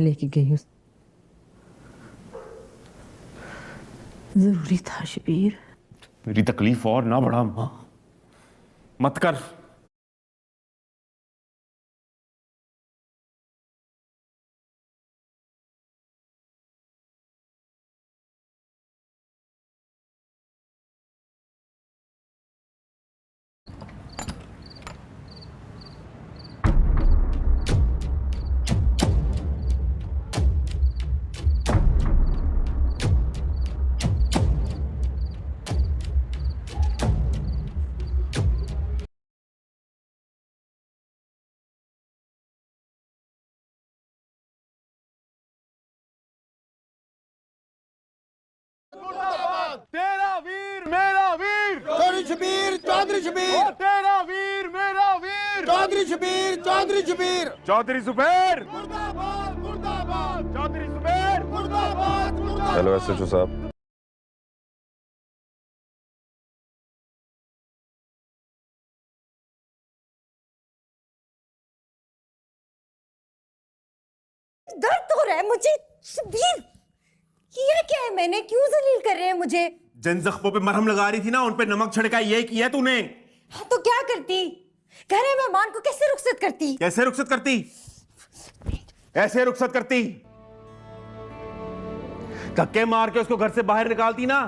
लेके गई हूँ। जरूरी था शबीर। मेरी तकलीफ और ना बढ़ा अम्मा, मत कर। तेरा वीर मेरा वीर चौधरी शबीर, चौधरी शबीर, तेरा वीर मेरा वीर चौधरी शबीर, चौधरी शबीर, चौधरी जुबैर मुर्दाबाद, मुर्दाबाद, चौधरी जुबैर मुर्दाबाद, मुर्दाबाद। हेलो एसएचओ साहब। दर्द हो रहा है मुझे शबीर। किया क्या है मैंने? क्यों जलील कर रहे हैं मुझे? जिन जख्मों पे मरहम लगा रही थी ना, उन पे नमक छिड़का, ये किया तूने। हाँ, तो क्या करती? घर है मेहमान को कैसे रुखसत करती? कैसे रुखसत करती? ऐसे रुखसत करती। धक्के मार के उसको घर से बाहर निकालती ना।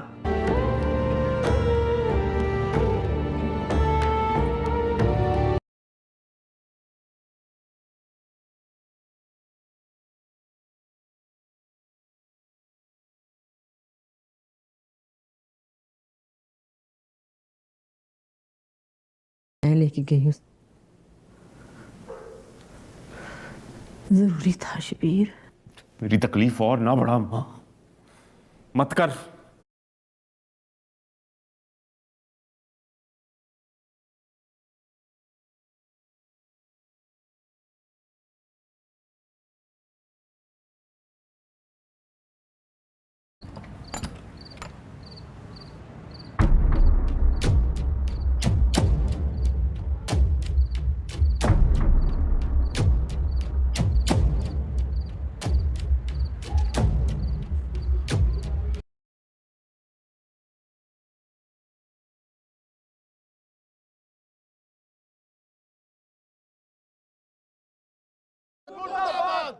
मैं लेके गई हूँ। जरूरी था शबीर। मेरी तकलीफ और ना बढ़ा अम्मा, मत कर।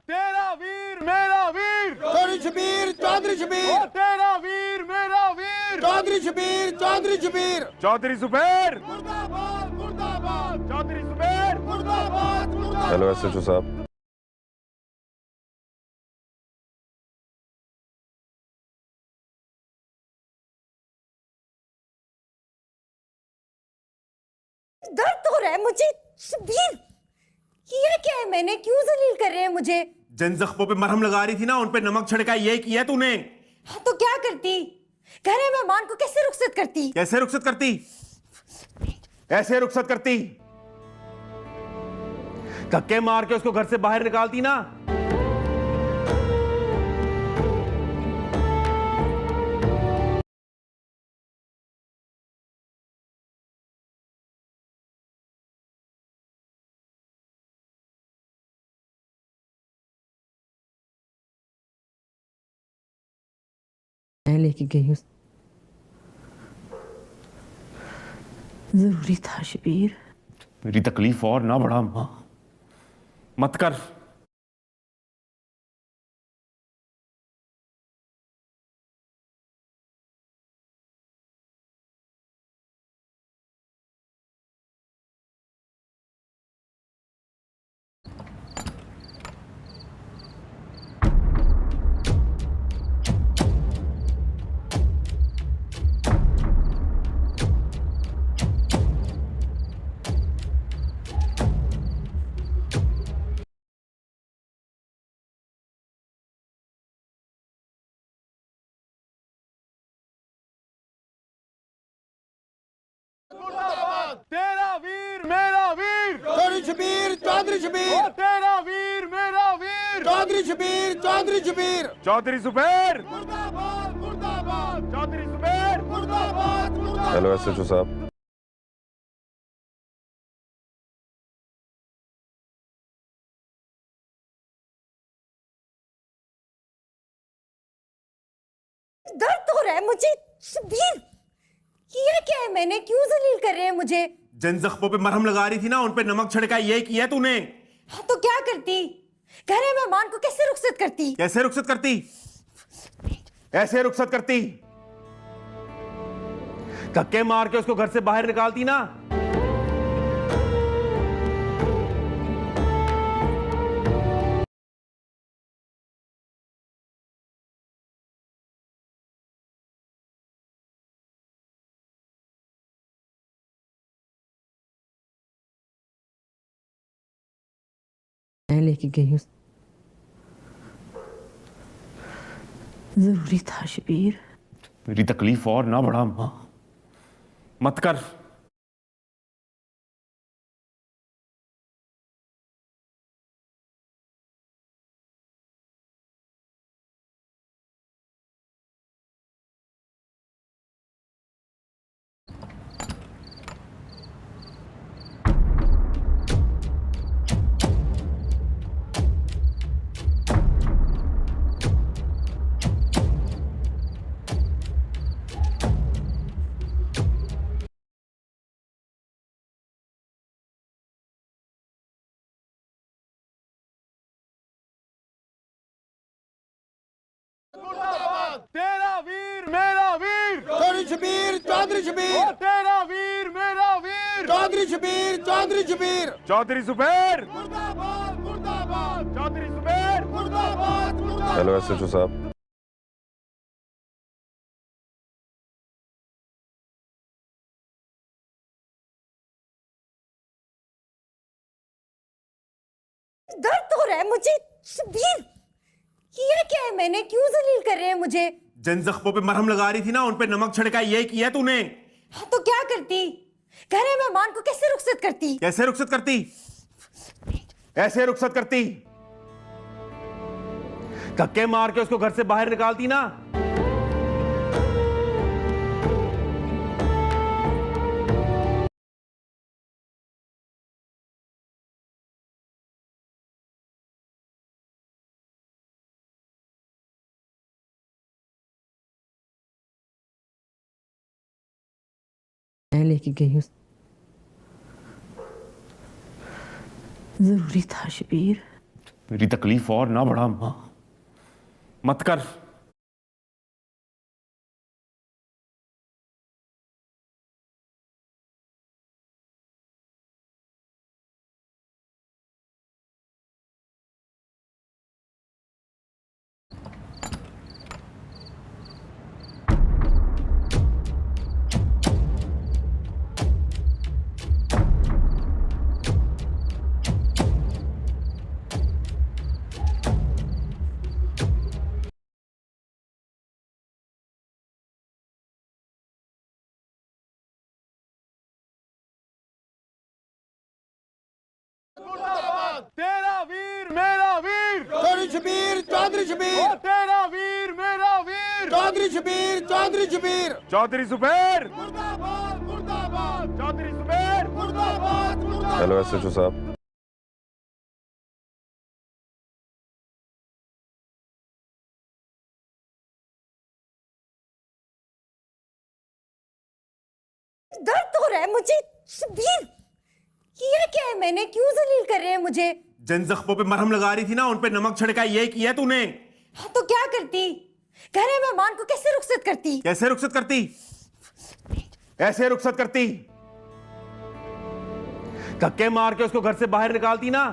तेरा वीर मेरा वीर चौधरी शबीर, चौधरी शबीर, तेरा वीर मेरा वीर चौधरी शबीर, चौधरी शबीर, चौधरी जुबैर मुर्दाबाद, मुर्दाबाद, चौधरी जुबैर मुर्दाबाद, मुर्दाबाद। हेलो एसएचओ साहब। दर्द हो रहा है मुझे शबीर। किया क्या है मैंने? क्यों जलील कर रहे हैं मुझे? जिन जख्मों पे मरहम लगा रही थी ना, उन पे नमक छिड़का, ये किया तूने। हाँ, तो क्या करती? घर है मेहमान को कैसे रुखसत करती? कैसे रुखसत करती? ऐसे रुखसत करती। धक्के मार के उसको घर से बाहर निकालती ना। मैं लेके गई हूँ। जरूरी था शबीर। मेरी तकलीफ और ना बढ़ा अम्मा, मत कर। तेरा वीर मेरा वीर चौधरी शबीर, चौधरी शबीर, तेरा वीर मेरा वीर चौधरी शबीर, चौधरी शबीर, चौधरी जुबैर मुर्दाबाद, मुर्दाबाद, चौधरी जुबैर मुर्दाबाद, मुर्दाबाद। हेलो एसएचओ साहब। दर्द हो रहा है मुझे शबीर। किया क्या है मैंने, क्यों जलील कर रहे हैं मुझे? जिन जख्मों पे मरहम लगा रही थी ना, उन पे नमक छिड़का, ये किया तूने। हाँ तो क्या करती? घर है मेहमान को कैसे रुखसत करती? कैसे रुखसत करती? ऐसे रुखसत करती। धक्के मार के उसको घर से बाहर निकालती ना। मैं लेके गई हूँ, जरूरी था शबीर। मेरी तकलीफ और ना बढ़ा मां, मत कर। तेरा वीर मेरा वीर, चौधरी शबीर चौधरी शबीर, तेरा वीर मेरा वीर, चौधरी शबीर चौधरी शबीर, चौधरी जुबैर, मुर्दाबाद मुर्दाबाद, चौधरी जुबैर, मुर्दाबाद मुर्दाबाद। हेलो एसएचओ साहब। दर्द हो रहा है मुझे शबीर। किया क्या है मैंने, क्यों जलील कर रहे हैं मुझे? जिन जख्मों पे मरहम लगा रही थी ना, उन पे नमक छिड़का, ये किया तूने। हाँ तो क्या करती? घर है मेहमान को कैसे रुखसत करती? कैसे रुखसत करती? ऐसे रुखसत करती। धक्के मार के उसको घर से बाहर निकालती ना। मैं लेके गई हूँ, जरूरी था शबीर। मेरी तकलीफ और ना बढ़ा मां, मत कर। तेरा वीर मेरा वीर, चौधरी शबीर चौधरी शबीर, तेरा वीर मेरा वीर, चौधरी शबीर चौधरी शबीर, चौधरी जुबैर, मुर्दाबाद मुर्दाबाद, चौधरी जुबैर, मुर्दाबाद मुर्दाबाद। हेलो एसएचओ साहब। दर्द हो रहा है मुझे शबीर। किया क्या है मैंने, क्यों जलील कर रहे हैं मुझे? जिन जख्मों पे मरहम लगा रही थी ना, उन पे नमक छिड़का, ये किया तूने। हाँ तो क्या करती? घर है मेहमान को कैसे रुखसत करती? कैसे रुखसत करती? ऐसे रुखसत करती। धक्के मार के उसको घर से बाहर निकालती ना।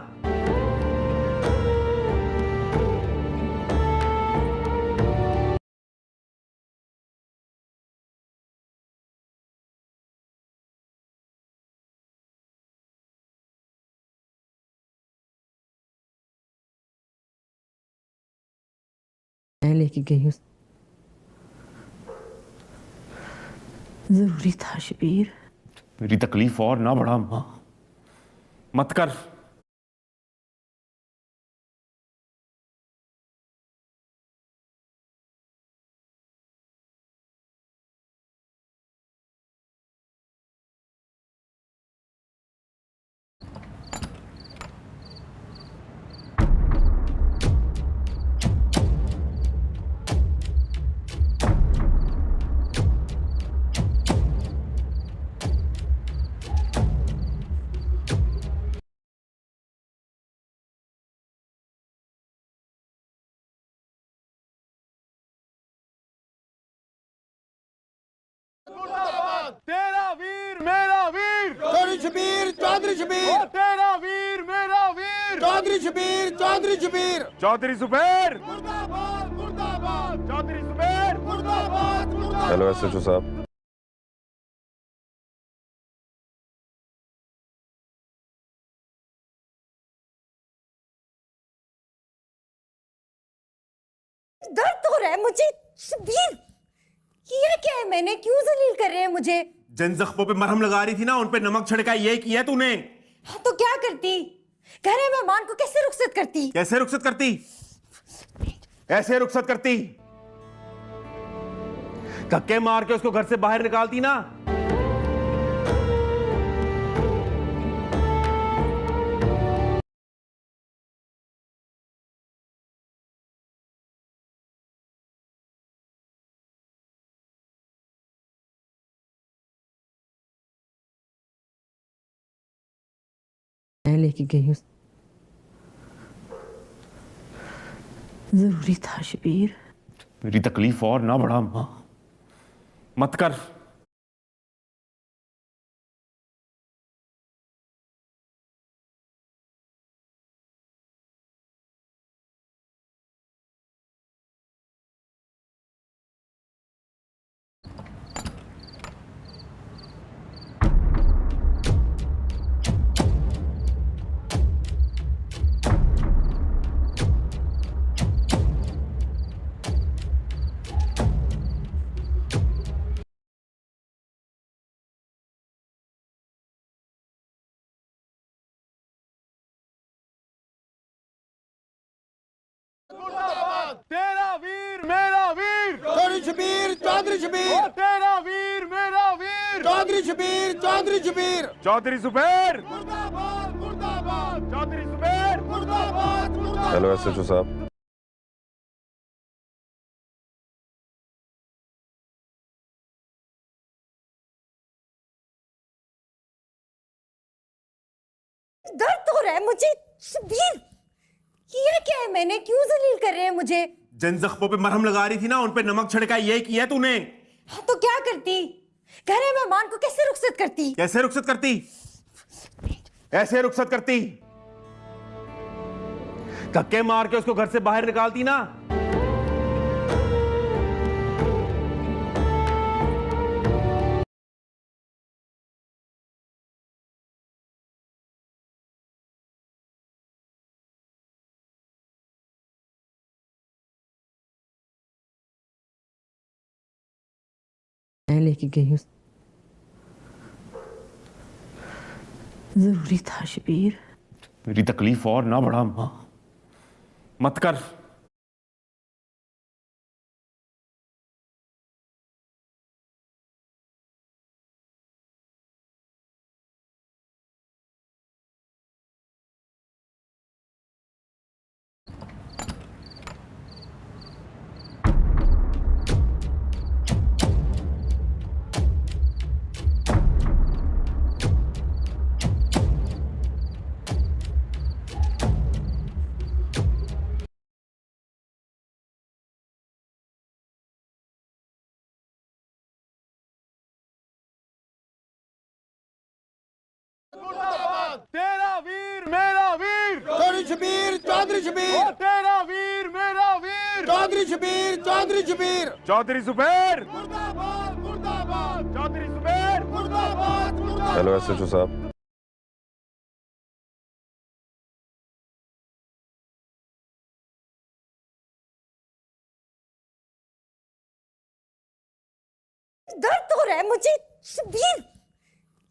मैं लेके गई हूँ, जरूरी था शबीर। मेरी तकलीफ और ना बढ़ा मां, मत कर। शबीर तेरा वीर मेरा वीर चौधरी शबीर चौधरी शबीर चौधरी जुबैर मुर्दाबाद मुर्दाबाद चौधरी जुबैर मुर्दाबाद मुर्दाबाद हेलो एसएचओ साहब। दर्द हो रहा है मुझे शबीर। किया क्या है मैंने? क्यों जलील कर रहे हैं मुझे? जिन जख्मों पे मरहम लगा रही थी ना, उन पे नमक छिड़का, ये किया तूने। हाँ, तो क्या करती? घर है मेहमान को कैसे रुखसत करती? कैसे रुखसत करती? ऐसे रुखसत करती। धक्के मार के उसको घर से बाहर निकालती ना। मैं लेके गई हूँ। जरूरी था शबीर। मेरी तकलीफ और ना बढ़ा मां, मत कर। तेरा वीर मेरा वीर चौधरी शबीर चौधरी शबीर तेरा वीर मेरा वीर चौधरी शबीर चौधरी शबीर चौधरी जुबैर मुर्दाबाद मुर्दाबाद चौधरी जुबैर मुर्दाबाद मुर्दाबाद हेलो एसएचओ साहब। दर्द हो रहा है मुझे शबीर। किया क्या है मैंने? क्यों जलील कर रहे हैं मुझे? जिन जख्मों पे मरहम लगा रही थी ना, उन पे नमक छिड़का, ये किया तूने। हाँ, तो क्या करती? घर है मेहमान को कैसे रुखसत करती? कैसे रुखसत करती? ऐसे रुखसत करती। धक्के मार के उसको घर से बाहर निकालती ना। मैं लेके गई हूँ। जरूरी था शबीर। मेरी तकलीफ और ना बढ़ा मां, मत कर। तेरा वीर मेरा वीर चौधरी शबीर चौधरी शबीर तेरा वीर मेरा वीर चौधरी शबीर चौधरी शबीर चौधरी जुबैर मुर्दाबाद मुर्दाबाद चौधरी जुबैर मुर्दाबाद मुर्दाबाद हेलो एसएचओ साहब। दर्द हो रहा है मुझे शबीर।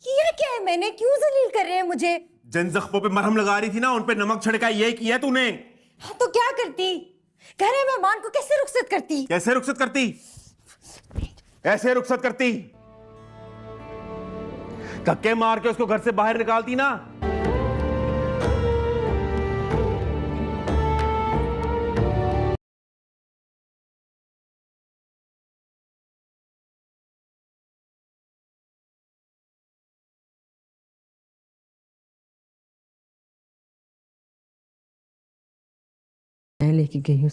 किया क्या है मैंने? क्यों जलील कर रहे हैं मुझे? जिन जख्मों पे मरहम लगा रही थी ना, उन पे नमक छिड़का, ये किया तूने। हाँ, तो क्या करती? घर है मेहमान को कैसे रुखसत करती? कैसे रुखसत करती? ऐसे रुखसत करती। धक्के मार के उसको घर से बाहर निकालती ना। मैं लेके गई हूँ।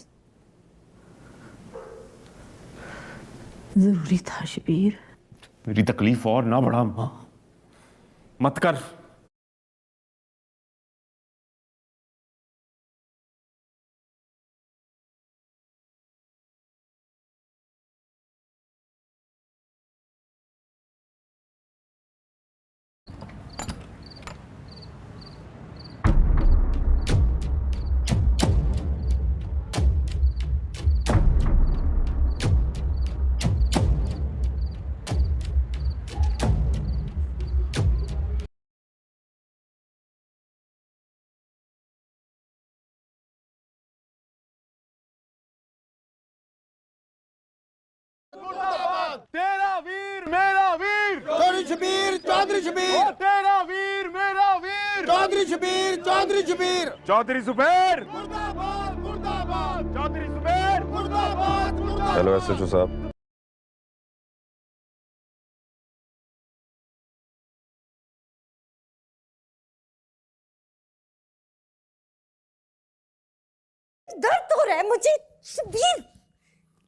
जरूरी था शबीर। मेरी तकलीफ और ना बढ़ा मां, मत कर। शबीर चौधरी ओ शबीर तेरा वीर मेरा वीर चौधरी शबीर चौधरी शबीर चौधरी जुबैर मुर्दाबाद मुर्दाबाद चौधरी जुबैर मुर्दाबाद मुर्दाबाद हेलो एसएचओ साहब। दर्द हो रहा है मुझे शबीर।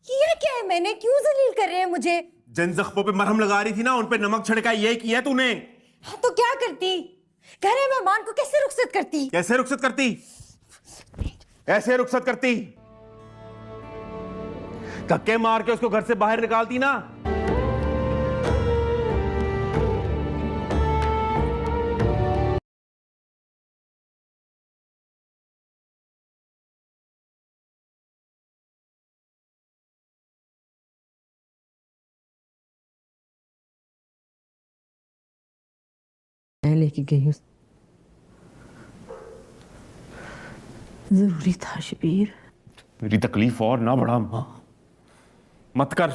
किया क्या है मैंने? क्यों जलील कर रहे हैं मुझे? जिन जख्मों पे मरहम लगा रही थी ना, उन पे नमक छिड़का, ये किया तूने। हाँ तो क्या करती? घर है मेहमान को कैसे रुखसत करती? कैसे रुखसत करती? ऐसे रुखसत करती। धक्के मार के उसको घर से बाहर निकालती ना। मैं लेके गई हूँ। जरूरी था शबीर। मेरी तकलीफ और ना बढ़ा मां, मत कर।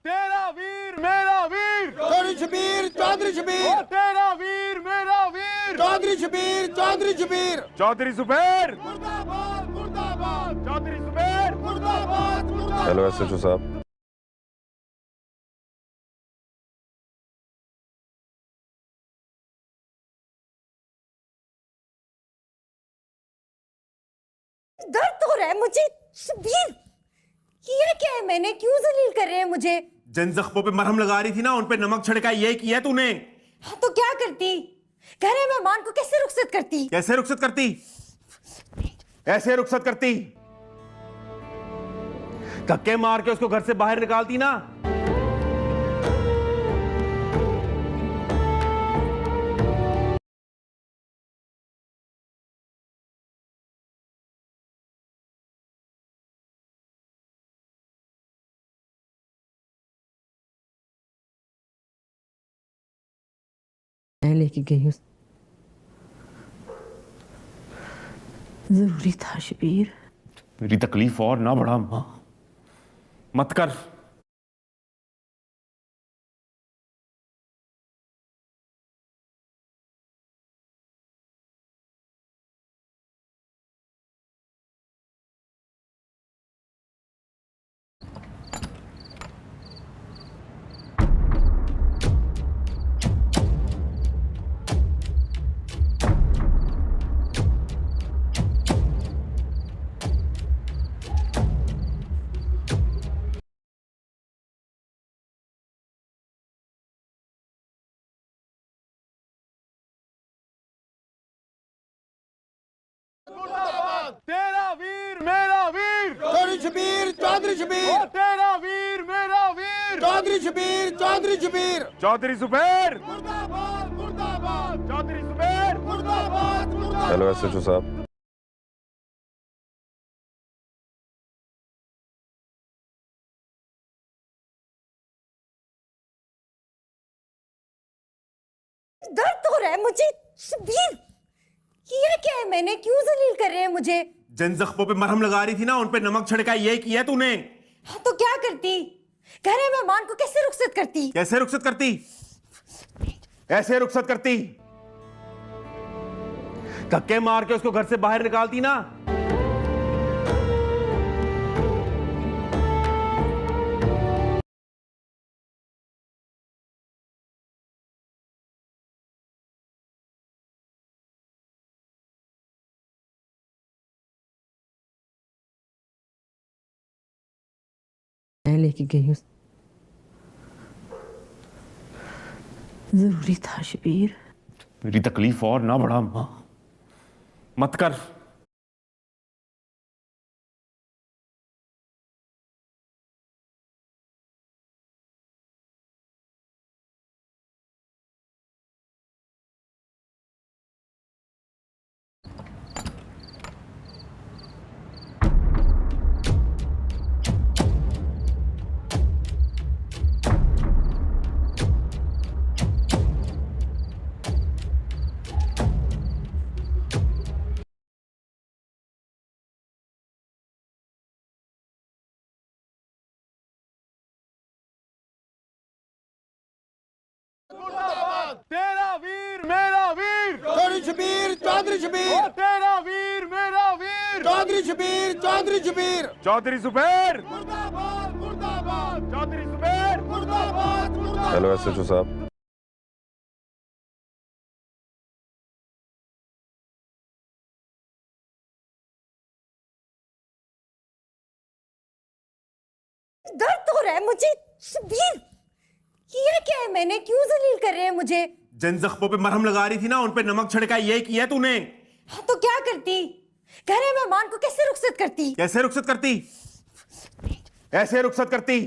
तेरा वीर मेरा वीर चौधरी शबीर चौधरी ओ शबीर तेरा वीर मेरा वीर चौधरी शबीर चौधरी शबीर चौधरी जुबैर मुर्दाबाद मुर्दाबाद चौधरी जुबैर मुर्दाबाद मुर्दाबाद हेलो एसएचओ साहब। दर्द हो रहा है मुझे शबीर। किया क्या है मैंने? क्यों जलील कर रहे हैं मुझे? जिन जख्मों पे मरहम लगा रही थी ना, उन पे नमक छिड़का, ये किया तूने। हाँ तो क्या करती? घर है मेहमान को कैसे रुखसत करती? कैसे रुखसत करती? ऐसे रुखसत करती। धक्के मार के उसको घर से बाहर निकालती ना। मैं लेके गई हूँ। जरूरी था शबीर। मेरी तकलीफ और ना बढ़ा मां, मत कर। तेरा वीर मेरा वीर चौधरी शबीर चौधरी ओ शबीर तेरा वीर मेरा वीर चौधरी शबीर चौधरी शबीर चौधरी जुबैर मुर्दाबाद मुर्दाबाद चौधरी जुबैर मुर्दाबाद मुर्दाबाद हेलो एसएचओ साहब। दर्द हो रहा है मुझे शबीर। किया क्या है मैंने? क्यों जलील कर रहे हैं मुझे? जिन जख्मों पे मरहम लगा रही थी ना, उन पे नमक छिड़का, ये किया तूने। हाँ तो क्या करती? घर है मेहमान को कैसे रुखसत करती? कैसे रुखसत करती? ऐसे रुखसत करती। धक्के मार के उसको घर से बाहर निकालती ना। मैं लेके गई हूँ। जरूरी था शबीर। मेरी तकलीफ और ना बढ़ा मां, मत कर। शबीर चौधरी ओ शबीर तेरा वीर मेरा वीर चौधरी शबीर चौधरी शबीर चौधरी जुबैर मुर्दाबाद मुर्दाबाद चौधरी जुबैर मुर्दाबाद मुर्दाबाद हेलो एसएचओ साहब। दर्द हो रहा है मुझे शबीर। किया क्या है मैंने? क्यों जलील कर रहे हैं मुझे? जिन जख्मों पे मरहम लगा रही थी ना, उन पे नमक छिड़का, ये किया तूने। हाँ, तो क्या करती? घर मेहमान को कैसे रुखसत करती? कैसे रुखसत करती? ऐसे रुखसत करती।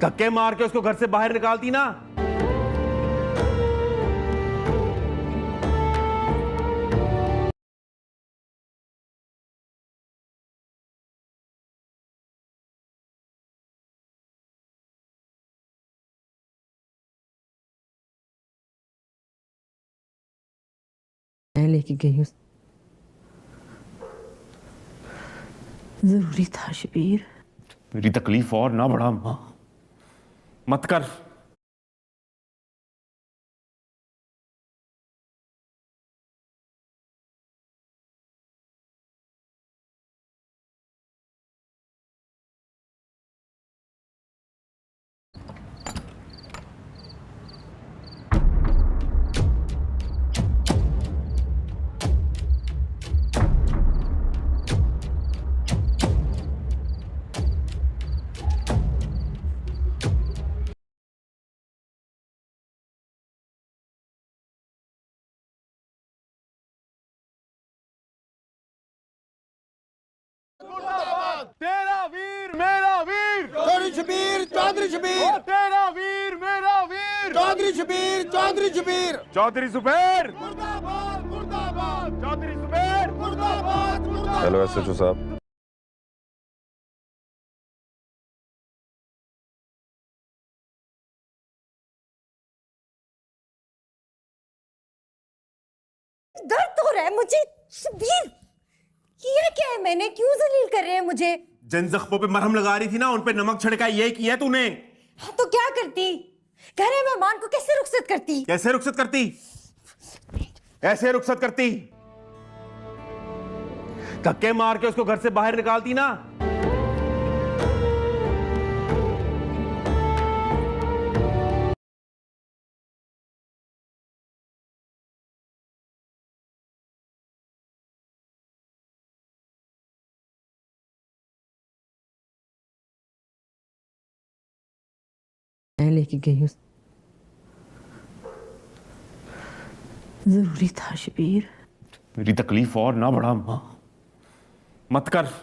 धक्के मार के उसको घर से बाहर निकालती ना। मैं लेके गई हूँ। जरूरी था शबीर। मेरी तकलीफ और ना बढ़ा मां, मत कर। मुर्दाबाद तेरा वीर मेरा वीर चौधरी शबीर चौधरी ओ शबीर तेरा वीर मेरा वीर चौधरी शबीर चौधरी शबीर चौधरी जुबैर मुर्दाबाद मुर्दाबाद चौधरी जुबैर मुर्दाबाद मुर्दाबाद हेलो एसएचओ साहब। दर्द हो रहा है मुझे शबीर। किया क्या है मैंने? क्यों जलील कर रहे हैं मुझे? जिन जख्मों पे मरहम लगा रही थी ना, उन पे नमक छिड़का, ये किया तूने। हाँ, तो क्या करती? घर मेहमान को कैसे रुखसत करती? कैसे रुखसत करती? ऐसे रुखसत करती। धक्के मार के उसको घर से बाहर निकालती ना। मैं लेके गई हूँ। जरूरी था शबीर। मेरी तकलीफ और ना बढ़ा मां, मत कर।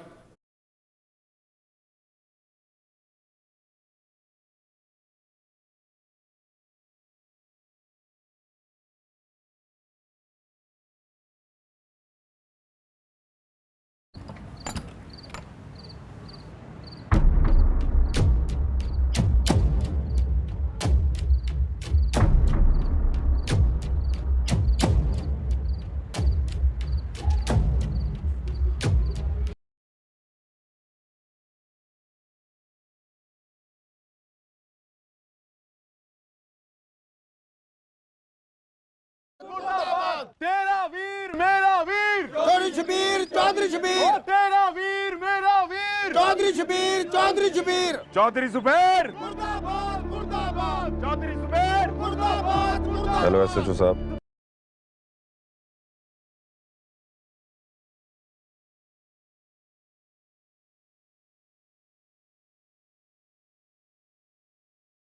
मुर्दाबाद तेरा वीर मेरा वीर चौधरी शबीर चौधरी ओ शबीर तेरा वीर मेरा वीर चौधरी शबीर चौधरी शबीर चौधरी जुबैर मुर्दाबाद मुर्दाबाद चौधरी जुबैर मुर्दाबाद मुर्दाबाद हेलो एसएचओ साहब।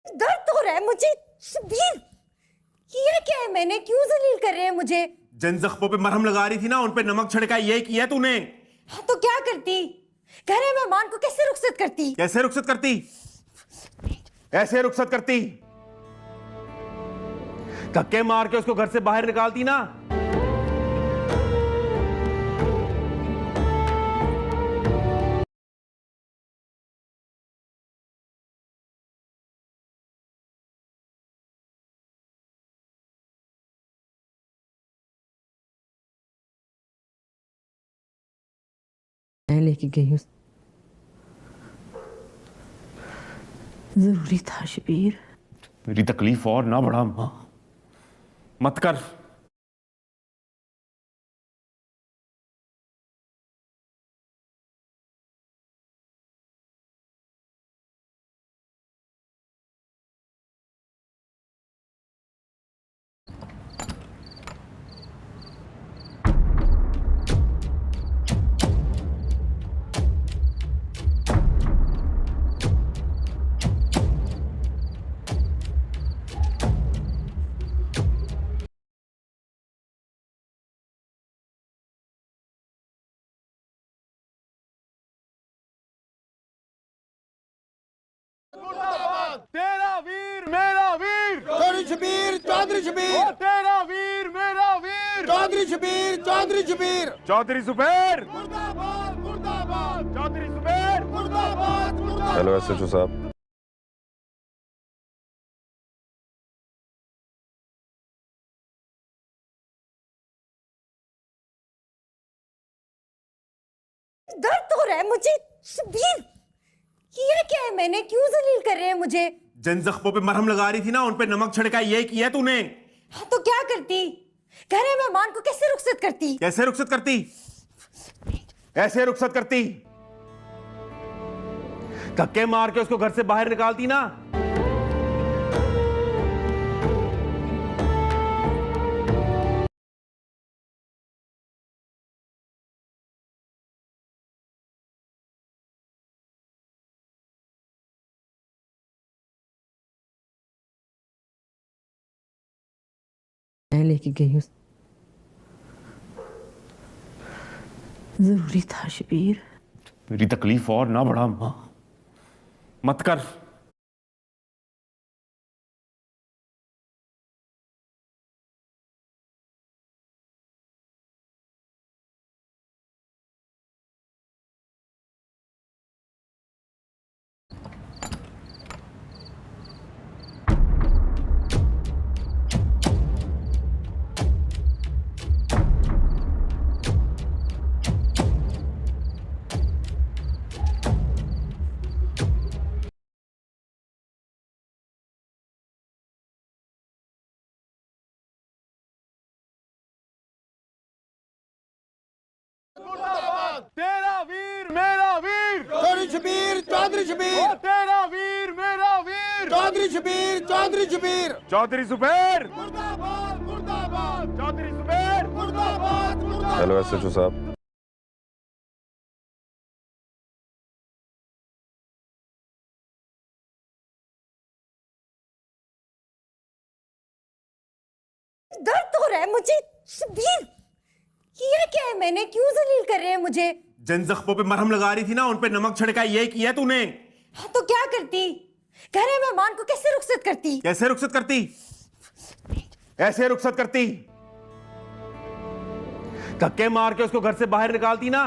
दर्द हो रहा है मुझे शबीर। किया क्या है मैंने? क्यों जलील कर रहे हैं मुझे? जिन जख्मों पे मरहम लगा रही थी ना, उन पे नमक छिड़का, ये किया तूने। हाँ, तो क्या करती? घर मेहमान को कैसे रुखसत करती? कैसे रुखसत करती? ऐसे रुखसत करती। धक्के मार के उसको घर से बाहर निकालती ना। मैं लेके गई हूँ। जरूरी था शबीर। मेरी तकलीफ और ना बढ़ा मां, मत कर। मुर्दाबाद तेरा वीर मेरा वीर चौधरी शबीर चौधरी शबीर तेरा वीर मेरा वीर चौधरी शबीर चौधरी शबीर चौधरी जुबैर मुर्दाबाद मुर्दाबाद चौधरी जुबैर मुर्दाबाद मुर्दाबाद हेलो एसएचओ साहब। दर्द हो रहा है मुझे शबीर। किया क्या है मैंने? क्यों जलील कर रहे हैं मुझे? जिन जख्मों पे मरहम लगा रही थी ना, उन पे नमक छिड़का, ये किया तूने। हाँ, तो क्या करती? घर मेहमान को कैसे रुखसत करती? कैसे रुखसत करती? ऐसे रुखसत करती। धक्के मार के उसको घर से बाहर निकालती ना। मैं लेके गई हूँ। जरूरी था शबीर। मेरी तकलीफ और ना बढ़ा मां। मत कर। मुर्दाबाद तेरा वीर मेरा वीर चौधरी शबीर चौधरी शबीर तेरा वीर मेरा वीर चौधरी शबीर चौधरी शबीर चौधरी जुबैर मुर्दाबाद मुर्दाबाद चौधरी जुबैर मुर्दाबाद मुर्दाबाद हेलो एसएचओ साहब। दर्द हो रहा है मुझे शबीर। किया क्या है मैंने? क्यों जलील कर रहे हैं मुझे? जिन जख्मों पे मरहम लगा रही थी ना, उन पे नमक छिड़का, ये किया तूने। हाँ, तो क्या करती? घर मेहमान को कैसे रुखसत करती? कैसे रुखसत करती? ऐसे रुखसत करती। धक्के मार के उसको घर से बाहर निकालती ना।